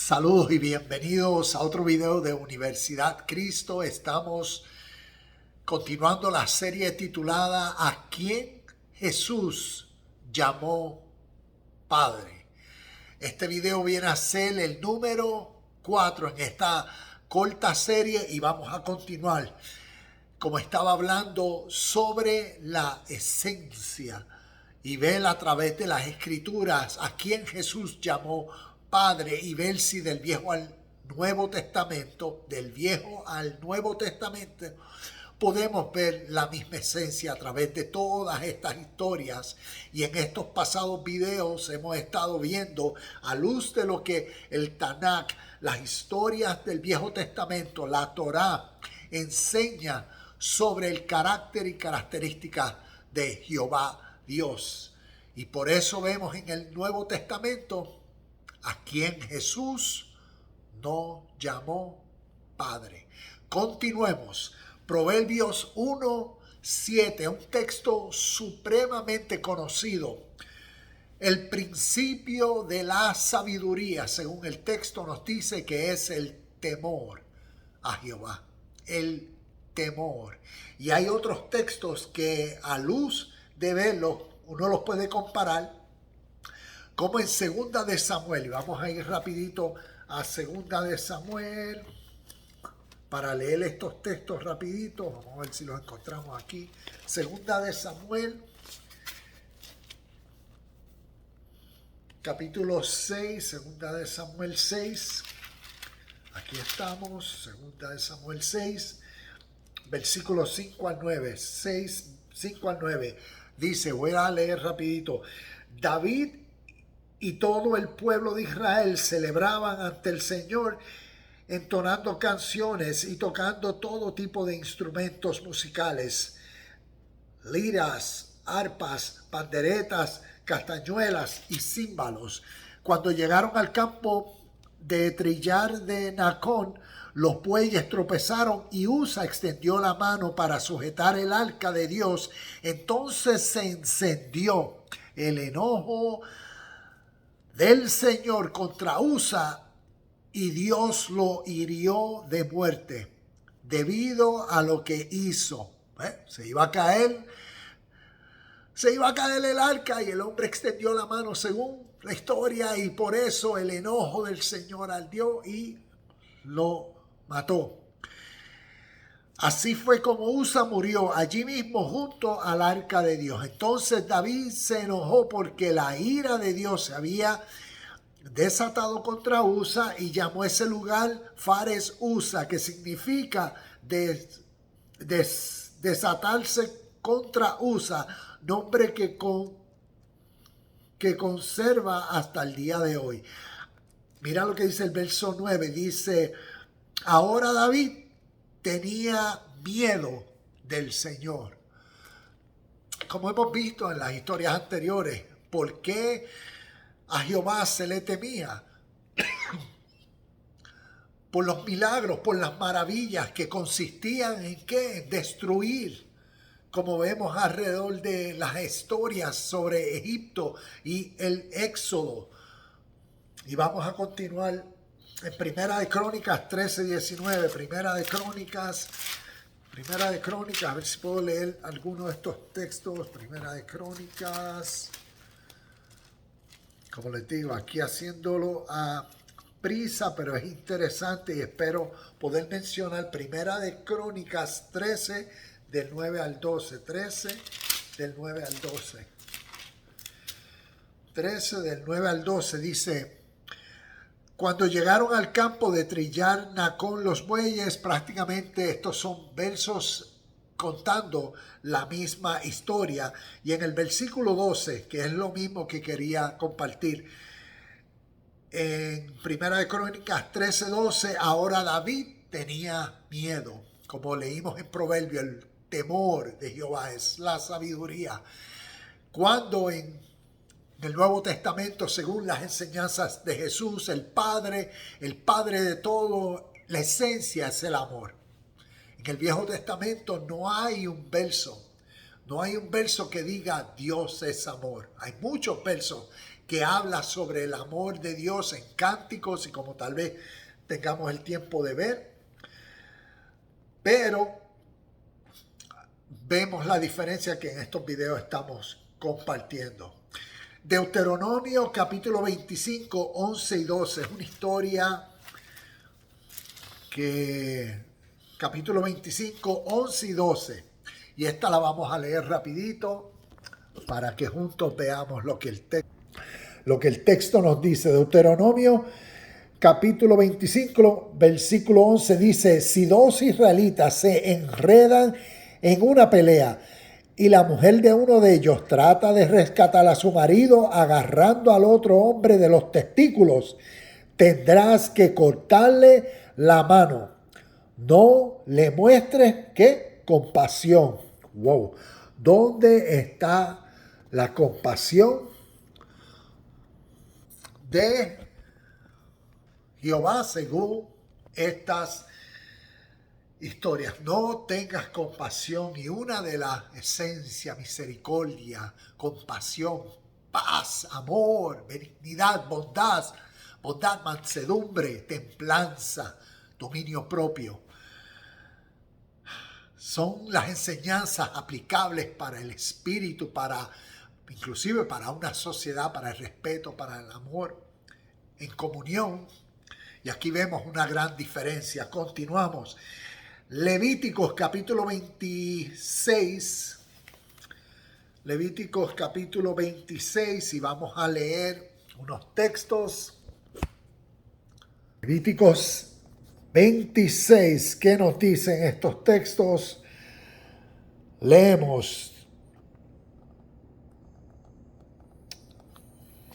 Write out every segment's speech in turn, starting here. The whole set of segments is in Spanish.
Saludos y bienvenidos a otro video de Universidad Cristo. Estamos continuando la serie titulada ¿A quién Jesús llamó Padre? Este video viene a ser el número 4 en esta corta serie y vamos a continuar. Como estaba hablando sobre la esencia y ver a través de las escrituras a quién Jesús llamó Padre y ver si del Viejo al Nuevo Testamento, podemos ver la misma esencia a través de todas estas historias. Y en estos pasados videos hemos estado viendo, a luz de lo que el Tanakh, las historias del Viejo Testamento, la Torá, enseña sobre el carácter y características de Jehová Dios. Y por eso vemos en el Nuevo Testamento a quien Jesús no llamó Padre. Continuemos. Proverbios 1:7, un texto supremamente conocido. El principio de la sabiduría, según el texto nos dice que es el temor a Jehová. El temor. Y hay otros textos que a luz de verlo uno los puede comparar, como en Segunda de Samuel. Y vamos a ir rapidito a Segunda de Samuel para leer estos textos rapidito. Vamos a ver si los encontramos aquí. Segunda de Samuel, capítulo 6, Segunda de Samuel 6. Aquí estamos, Segunda de Samuel 6, versículos 5 al 9. 5 al 9. Dice, voy a leer rapidito. David y todo el pueblo de Israel celebraban ante el Señor entonando canciones y tocando todo tipo de instrumentos musicales, liras, arpas, panderetas, castañuelas y címbalos. Cuando llegaron al campo de trillar de Nacón, los bueyes tropezaron y Usa extendió la mano para sujetar el arca de Dios. Entonces se encendió el enojo del Señor contra Usa y Dios lo hirió de muerte debido a lo que hizo. Se iba a caer el arca y el hombre extendió la mano según la historia, y por eso el enojo del Señor ardió y lo mató. Así fue como Usa murió allí mismo junto al arca de Dios. Entonces David se enojó porque la ira de Dios se había desatado contra Usa y llamó ese lugar Fares Usa, que significa desatarse contra Usa, nombre que conserva hasta el día de hoy. Mira lo que dice el verso 9, dice, ahora David tenía miedo del Señor. Como hemos visto en las historias anteriores, ¿por qué a Jehová se le temía? Por los milagros, por las maravillas que consistían en ¿qué? En destruir, como vemos alrededor de las historias sobre Egipto y el Éxodo. Y vamos a continuar en Primera de Crónicas 13:19. Primera de Crónicas, a ver si puedo leer alguno de estos textos. Primera de Crónicas, como les digo, aquí haciéndolo a prisa, pero es interesante y espero poder mencionar Primera de Crónicas 13, del 9 al 12. 13, del 9 al 12. 13, del 9 al 12 dice, cuando llegaron al campo de trillar Nacón los bueyes, prácticamente estos son versos contando la misma historia. Y en el versículo 12, que es lo mismo que quería compartir, en Primera de Crónicas 13:12, ahora David tenía miedo. Como leímos en Proverbio, el temor de Jehová es la sabiduría. Cuando en el Nuevo Testamento, según las enseñanzas de Jesús, el Padre de todo, la esencia es el amor. En el Viejo Testamento no hay un verso que diga Dios es amor. Hay muchos versos que habla sobre el amor de Dios en cánticos y como tal vez tengamos el tiempo de ver. Pero vemos la diferencia que en estos videos estamos compartiendo. Deuteronomio capítulo 25, 11 y 12 es una historia que capítulo 25, 11 y 12. Y esta la vamos a leer rapidito para que juntos veamos lo que el texto nos dice. Deuteronomio capítulo 25, versículo 11 dice: si dos israelitas se enredan en una pelea y la mujer de uno de ellos trata de rescatar a su marido agarrando al otro hombre de los testículos, tendrás que cortarle la mano. No le muestres, ¿qué? Compasión. Wow. ¿Dónde está la compasión de Jehová según estas historias? No tengas compasión, y una de las esencias: misericordia, compasión, paz, amor, benignidad, bondad, mansedumbre, templanza, dominio propio. Son las enseñanzas aplicables para el espíritu, inclusive para una sociedad, para el respeto, para el amor, en comunión. Y aquí vemos una gran diferencia. Continuamos. Levíticos capítulo 26. Levíticos capítulo 26 y vamos a leer unos textos. Levíticos 26, ¿qué nos dicen estos textos? Leemos.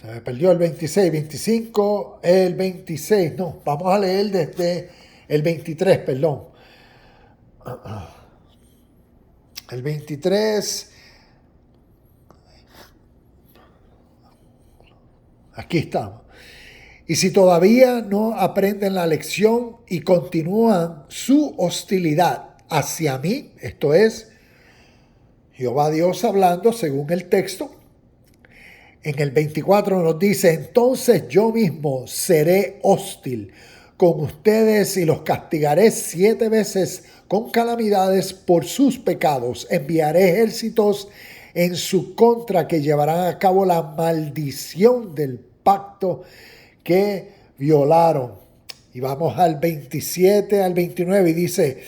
Se me perdió el 26, 25, el 26. No, vamos a leer desde el 23, perdón. El 23. Aquí estamos. Y si todavía no aprenden la lección y continúan su hostilidad hacia mí, esto es Jehová Dios hablando según el texto, en el 24 nos dice: entonces yo mismo seré hostil con ustedes y los castigaré 7 veces con calamidades por sus pecados. Enviaré ejércitos en su contra que llevarán a cabo la maldición del pacto que violaron. Y vamos al 27 al 29 y dice: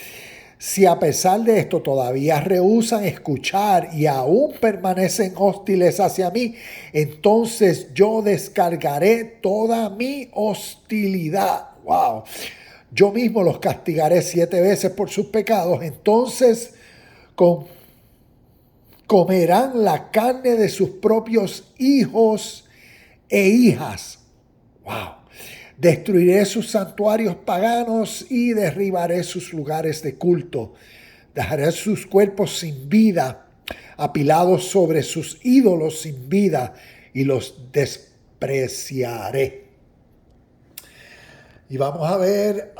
si a pesar de esto todavía rehúsan escuchar y aún permanecen hostiles hacia mí, entonces yo descargaré toda mi hostilidad. Wow. Yo mismo los castigaré 7 veces por sus pecados. Entonces comerán la carne de sus propios hijos e hijas. Wow. Destruiré sus santuarios paganos y derribaré sus lugares de culto. Dejaré sus cuerpos sin vida, apilados sobre sus ídolos sin vida, y los despreciaré. Y vamos a ver,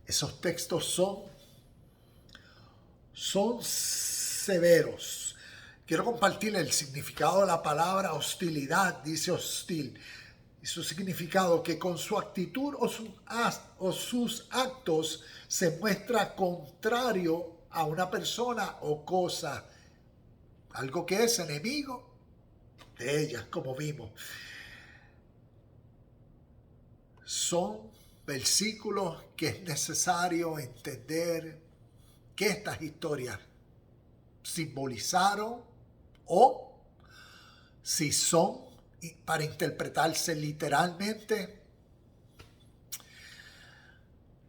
esos textos son severos. Quiero compartir el significado de la palabra hostilidad. Dice hostil. Y su significado: que con su actitud o sus actos se muestra contrario a una persona o cosa. Algo que es enemigo de ellas, como vimos. Son versículos que es necesario entender que estas historias simbolizaron, o si son para interpretarse literalmente,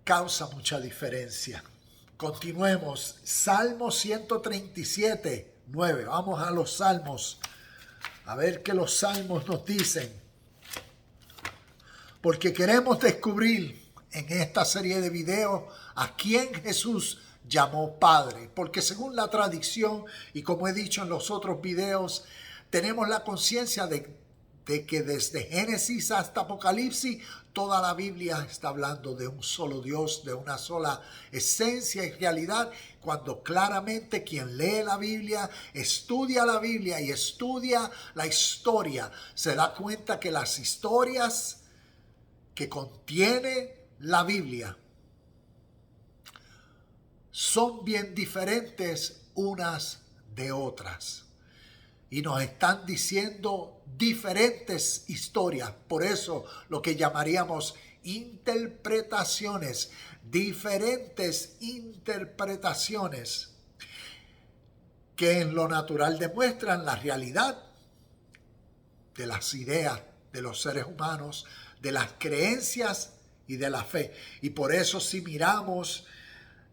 causa mucha diferencia. Continuemos. Salmo 137, 9. Vamos a los salmos. A ver qué los salmos nos dicen. Porque queremos descubrir en esta serie de videos a quién Jesús llamó Padre. Porque según la tradición, y como he dicho en los otros videos, tenemos la conciencia de de que desde Génesis hasta Apocalipsis, toda la Biblia está hablando de un solo Dios, de una sola esencia y realidad, cuando claramente quien lee la Biblia y estudia la historia, se da cuenta que las historias que contiene la Biblia son bien diferentes unas de otras. Y nos están diciendo diferentes historias. Por eso lo que llamaríamos interpretaciones, diferentes interpretaciones que en lo natural demuestran la realidad de las ideas de los seres humanos, de las creencias y de la fe. Y por eso si miramos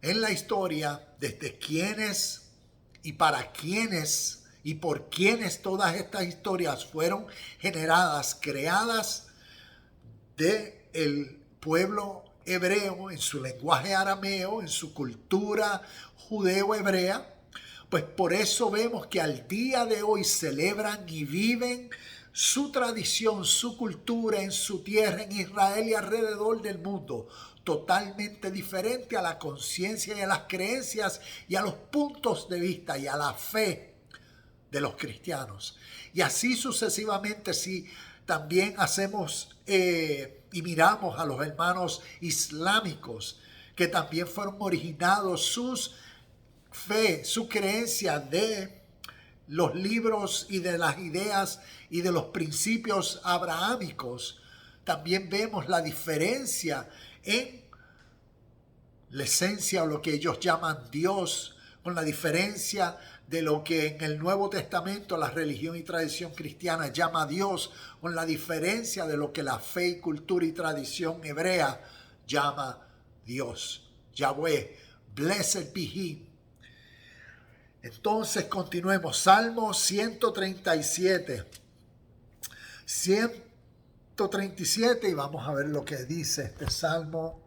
en la historia desde quiénes y para quiénes y por quiénes todas estas historias fueron generadas, creadas del pueblo hebreo en su lenguaje arameo, en su cultura judeo-hebrea, pues por eso vemos que al día de hoy celebran y viven su tradición, su cultura en su tierra, en Israel y alrededor del mundo, totalmente diferente a la conciencia y a las creencias y a los puntos de vista y a la fe de los cristianos. Y así sucesivamente, si también hacemos y miramos a los hermanos islámicos, que también fueron originados sus fe, su creencia de los libros y de las ideas y de los principios abrahámicos, también vemos la diferencia en la esencia o lo que ellos llaman Dios, con la diferencia de lo que en el Nuevo Testamento la religión y tradición cristiana llama a Dios, con la diferencia de lo que la fe y cultura y tradición hebrea llama Dios, Yahweh, blessed be He. Entonces continuemos, Salmo 137, 137 y vamos a ver lo que dice este Salmo.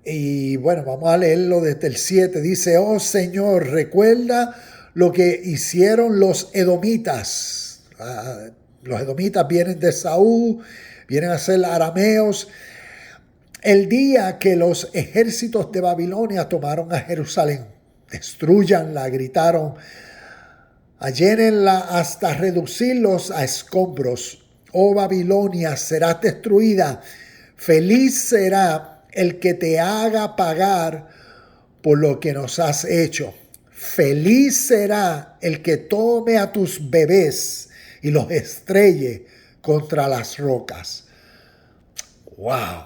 Y bueno, vamos a leerlo desde el 7. Dice, oh Señor, recuerda lo que hicieron los edomitas. Los edomitas vienen de Saúl, vienen a ser arameos. El día que los ejércitos de Babilonia tomaron a Jerusalén, destruyanla, gritaron, allénenla hasta reducirlos a escombros. Oh Babilonia, serás destruida. Feliz será el que te haga pagar por lo que nos has hecho. Feliz será el que tome a tus bebés y los estrelle contra las rocas. ¡Wow!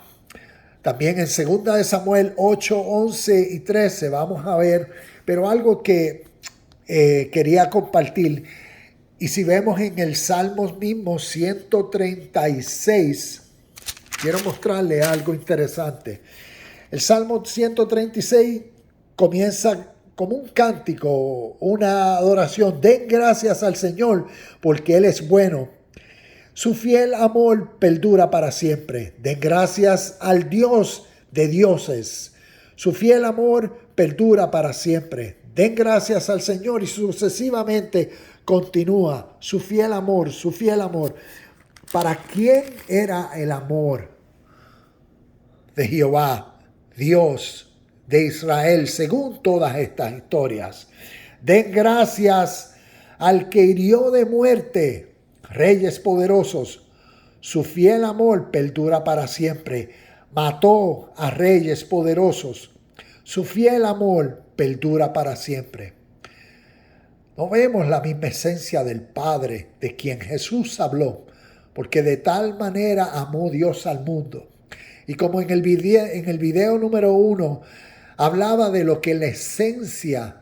También en 2 de Samuel 8, 11 y 13 vamos a ver, pero algo que quería compartir. Y si vemos en el Salmo mismo 136, quiero mostrarle algo interesante. El Salmo 136 comienza como un cántico, una adoración. Den gracias al Señor porque Él es bueno. Su fiel amor perdura para siempre. Den gracias al Dios de dioses. Su fiel amor perdura para siempre. Den gracias al Señor y sucesivamente continúa. Su fiel amor, su fiel amor. ¿Para quién era el amor de Jehová, Dios de Israel, según todas estas historias? Den gracias al que hirió de muerte reyes poderosos. Su fiel amor perdura para siempre. Mató a reyes poderosos. Su fiel amor perdura para siempre. No vemos la misma esencia del Padre de quien Jesús habló, porque de tal manera amó Dios al mundo. Y como en el video número 1 hablaba de lo que la esencia,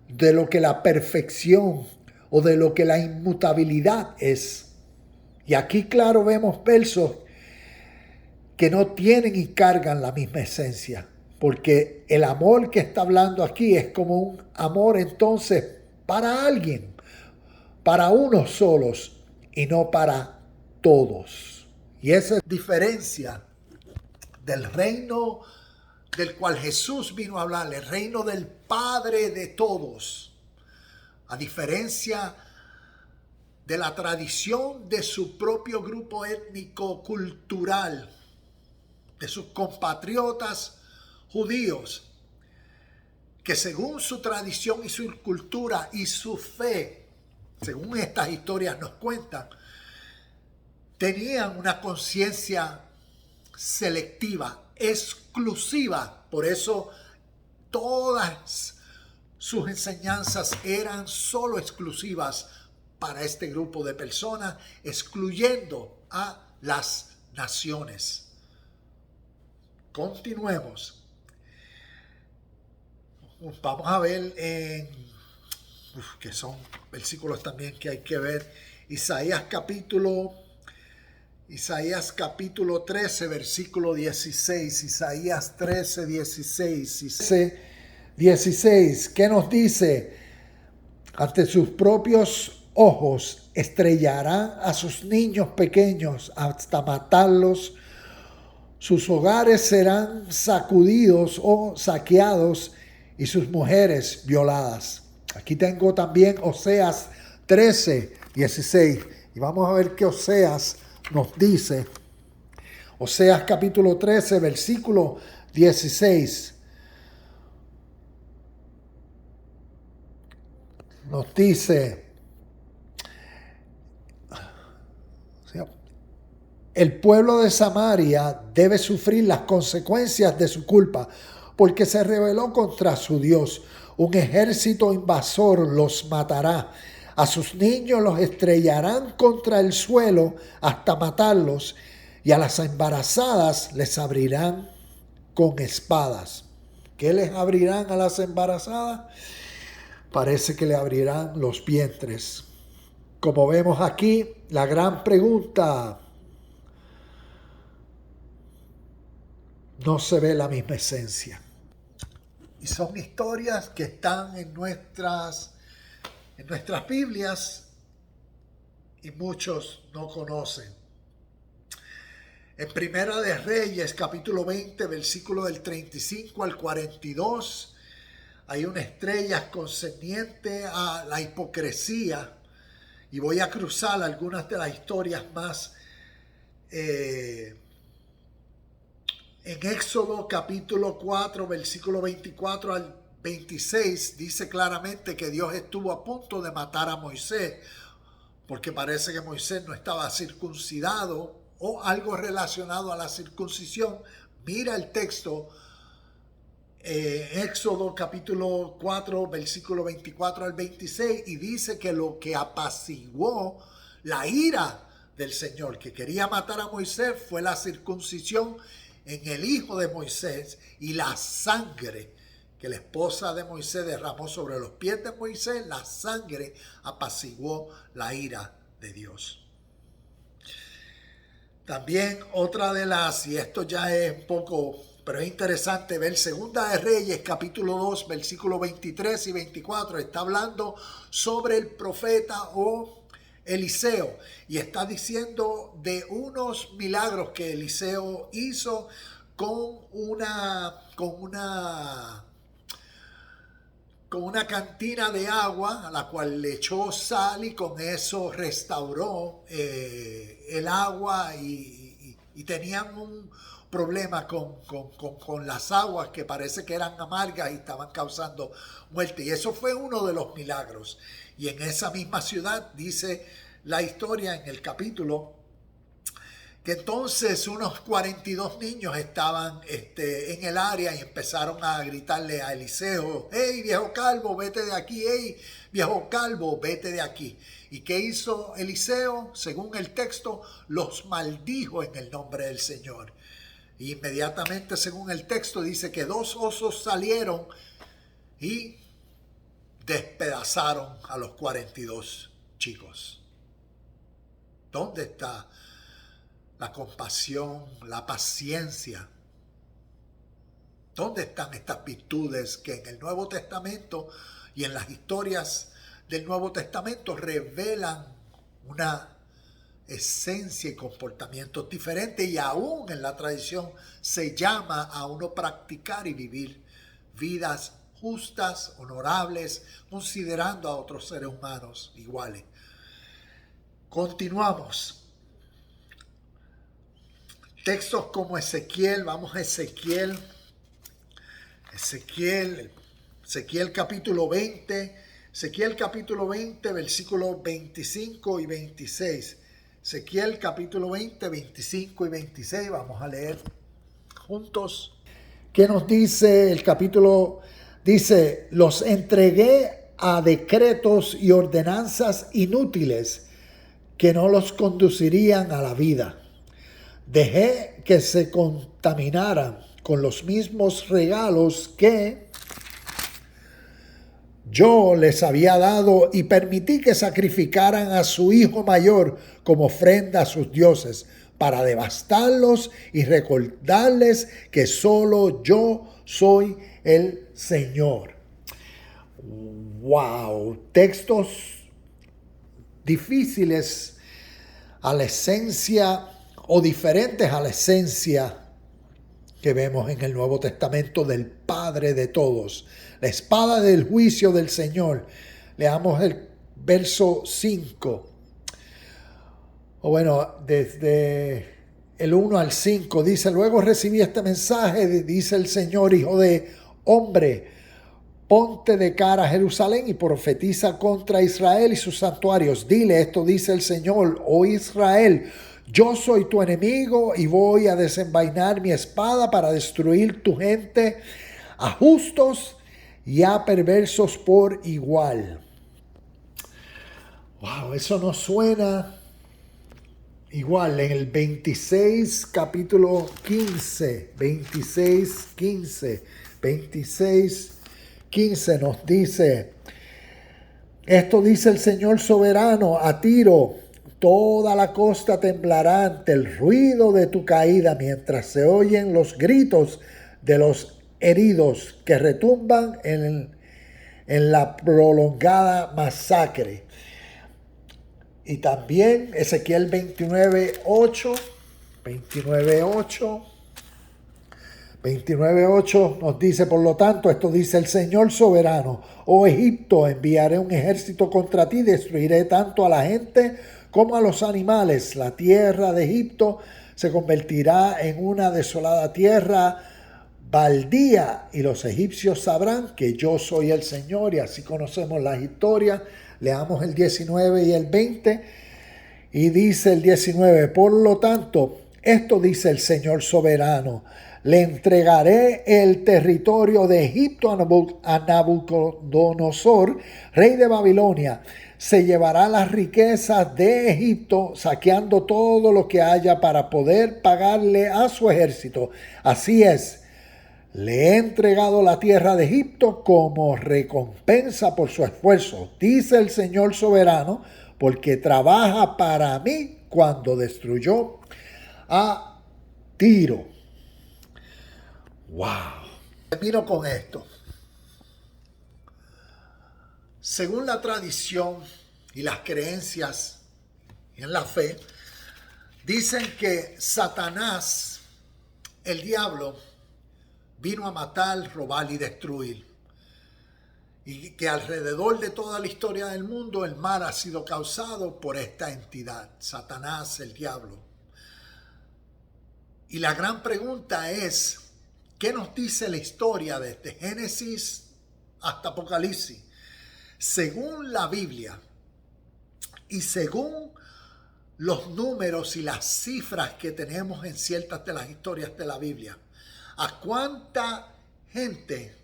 de lo que la perfección o de lo que la inmutabilidad es. Y aquí claro vemos versos que no tienen y cargan la misma esencia, porque el amor que está hablando aquí es como un amor entonces para alguien, para unos solos y no para todos. Y esa es la diferencia del reino del cual Jesús vino a hablar, el reino del Padre de todos, a diferencia de la tradición de su propio grupo étnico cultural, de sus compatriotas judíos, que según su tradición y su cultura y su fe, según estas historias nos cuentan, tenían una conciencia selectiva, exclusiva. Por eso todas sus enseñanzas eran solo exclusivas para este grupo de personas, excluyendo a las naciones. Continuemos. Vamos a ver que son versículos también que hay que ver. Isaías capítulo 13, versículo 16. Isaías 13, 16. ¿Qué nos dice? Ante sus propios ojos estrellarán a sus niños pequeños hasta matarlos. Sus hogares serán sacudidos o saqueados y sus mujeres violadas. Aquí tengo también Oseas 13, 16. Y vamos a ver qué Oseas nos dice. Oseas capítulo 13, versículo 16. Nos dice: el pueblo de Samaria debe sufrir las consecuencias de su culpa, porque se rebeló contra su Dios. Un ejército invasor los matará. A sus niños los estrellarán contra el suelo hasta matarlos, y a las embarazadas les abrirán con espadas. ¿Qué les abrirán a las embarazadas? Parece que le abrirán los vientres. Como vemos aquí, la gran pregunta: no se ve la misma esencia. Y son historias que están en nuestras Biblias y muchos no conocen. En Primera de Reyes, capítulo 20, versículo del 35 al 42, hay una estrella concerniente a la hipocresía. Y voy a cruzar algunas de las historias más. En Éxodo capítulo 4, versículo 24 al 26, dice claramente que Dios estuvo a punto de matar a Moisés, porque parece que Moisés no estaba circuncidado o algo relacionado a la circuncisión. Mira el texto, Éxodo capítulo 4, versículo 24 al 26, y dice que lo que apaciguó la ira del Señor, que quería matar a Moisés, fue la circuncisión en el hijo de Moisés y la sangre que la esposa de Moisés derramó sobre los pies de Moisés. La sangre apaciguó la ira de Dios. También otra de las, y esto ya es un poco, pero es interesante ver, Segunda de Reyes capítulo 2 versículos 23 y 24, está hablando sobre el profeta Eliseo, y está diciendo de unos milagros que Eliseo hizo con una cantina de agua a la cual le echó sal, y con eso restauró el agua, y tenían un problema con las aguas que parece que eran amargas y estaban causando muerte. Y eso fue uno de los milagros. Y en esa misma ciudad dice la historia en el capítulo que entonces unos 42 niños estaban en el área y empezaron a gritarle a Eliseo: hey, viejo calvo, vete de aquí, hey, viejo calvo, vete de aquí. ¿Y qué hizo Eliseo? Según el texto, los maldijo en el nombre del Señor. Y inmediatamente, según el texto, dice que 2 osos salieron y despedazaron a los 42 chicos. ¿Dónde está la compasión, la paciencia? ¿Dónde están estas virtudes que en el Nuevo Testamento y en las historias del Nuevo Testamento revelan una esencia y comportamientos diferentes, y aún en la tradición se llama a uno practicar y vivir vidas justas, honorables, considerando a otros seres humanos iguales. Continuamos. Textos como Ezequiel, vamos a Ezequiel capítulo 20, versículos 25 y 26. Ezequiel capítulo 20, 25 y 26, vamos a leer juntos. ¿Qué nos dice el capítulo? Dice, los entregué a decretos y ordenanzas inútiles que no los conducirían a la vida. Dejé que se contaminaran con los mismos regalos que yo les había dado y permití que sacrificaran a su hijo mayor como ofrenda a sus dioses para devastarlos y recordarles que solo yo soy el Señor. Wow, textos difíciles a la esencia o diferentes a la esencia que vemos en el Nuevo Testamento del Padre de todos. La espada del juicio del Señor. Leamos el verso 5. O bueno, desde el 1 al 5 dice, luego recibí este mensaje, dice el Señor, hijo de hombre, ponte de cara a Jerusalén y profetiza contra Israel y sus santuarios. Dile, esto dice el Señor, oh Israel, yo soy tu enemigo y voy a desenvainar mi espada para destruir tu gente, a justos y a perversos por igual. Wow, eso nos suena igual. En el 26, capítulo 15, 15 nos dice, esto dice el Señor soberano, a Tiro, toda la costa temblará ante el ruido de tu caída mientras se oyen los gritos de los heridos que retumban en la prolongada masacre. Y también Ezequiel 29:8 nos dice, por lo tanto, esto dice el Señor soberano, oh Egipto, enviaré un ejército contra ti, destruiré tanto a la gente como a los animales. La tierra de Egipto se convertirá en una desolada tierra baldía y los egipcios sabrán que yo soy el Señor. Y así conocemos las historias. Leamos el 19 y el 20 y dice el 19, por lo tanto, esto dice el Señor soberano, le entregaré el territorio de Egipto a Nabucodonosor, rey de Babilonia. Se llevará las riquezas de Egipto, saqueando todo lo que haya para poder pagarle a su ejército. Así es, le he entregado la tierra de Egipto como recompensa por su esfuerzo, dice el Señor soberano, porque trabaja para mí cuando destruyó a Tiro. Wow. Termino con esto. Según la tradición y las creencias en la fe, dicen que Satanás, el diablo, vino a matar, robar y destruir. Y que alrededor de toda la historia del mundo el mal ha sido causado por esta entidad, Satanás, el diablo. Y la gran pregunta es, ¿qué nos dice la historia desde Génesis hasta Apocalipsis? Según la Biblia y según los números y las cifras que tenemos en ciertas de las historias de la Biblia, ¿a cuánta gente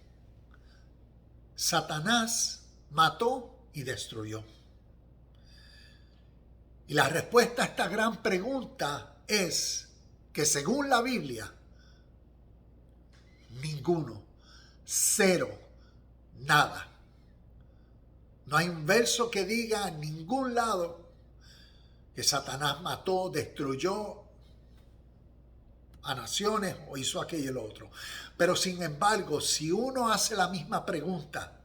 Satanás mató y destruyó? Y la respuesta a esta gran pregunta es que según la Biblia, ninguno, cero, nada. No hay un verso que diga en ningún lado que Satanás mató, destruyó a naciones o hizo aquello y lo otro. Pero sin embargo, si uno hace la misma pregunta,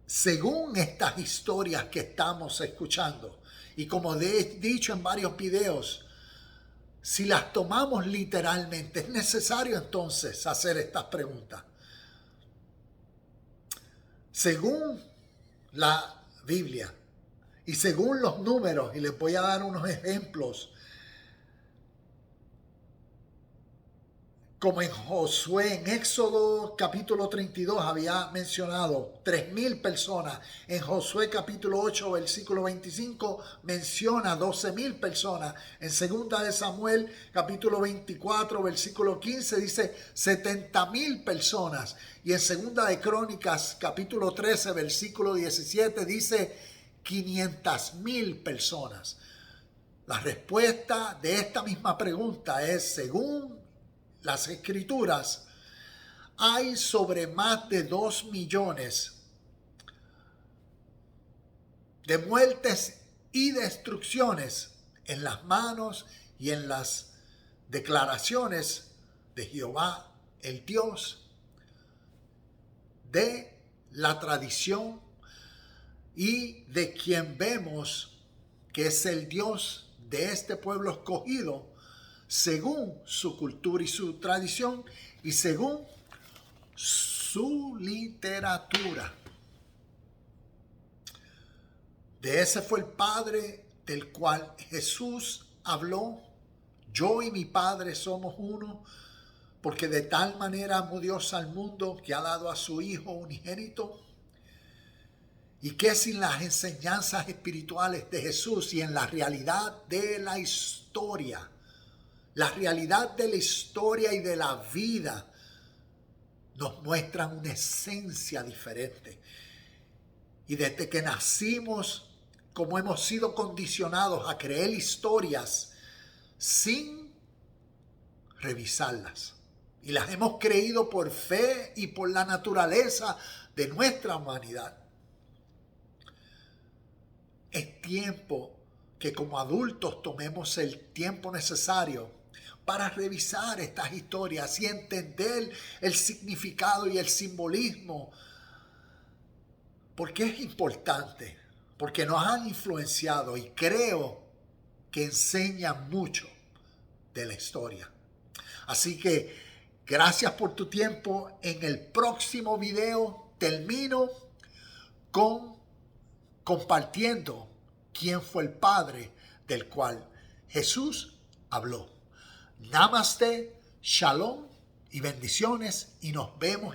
según estas historias que estamos escuchando, y como he dicho en varios videos, si las tomamos literalmente, es necesario entonces hacer estas preguntas. Según la Biblia y según los números, y les voy a dar unos ejemplos, como en Josué, en Éxodo capítulo 32 había mencionado 3,000 personas. En Josué capítulo 8 versículo 25 menciona 12,000 personas. En segunda de Samuel capítulo 24 versículo 15 dice 70,000 personas. Y en segunda de Crónicas capítulo 13 versículo 17 dice 500,000 personas. La respuesta de esta misma pregunta es, según las Escrituras, hay sobre más de 2 millones de muertes y destrucciones en las manos y en las declaraciones de Jehová, el Dios de la tradición y de quien vemos que es el Dios de este pueblo escogido, según su cultura y su tradición y según su literatura. De ese fue el Padre del cual Jesús habló. Yo y mi Padre somos uno, porque de tal manera amó Dios al mundo que ha dado a su Hijo unigénito. Y que sin las enseñanzas espirituales de Jesús y en la realidad de la historia, la realidad de la historia y de la vida nos muestran una esencia diferente. Y desde que nacimos, como hemos sido condicionados a creer historias sin revisarlas. Y las hemos creído por fe y por la naturaleza de nuestra humanidad. Es tiempo que como adultos tomemos el tiempo necesario para revisar estas historias y entender el significado y el simbolismo. Porque es importante, porque nos han influenciado y creo que enseñan mucho de la historia. Así que gracias por tu tiempo. En el próximo video termino con compartiendo quién fue el Padre del cual Jesús habló. Namaste, shalom y bendiciones, y nos vemos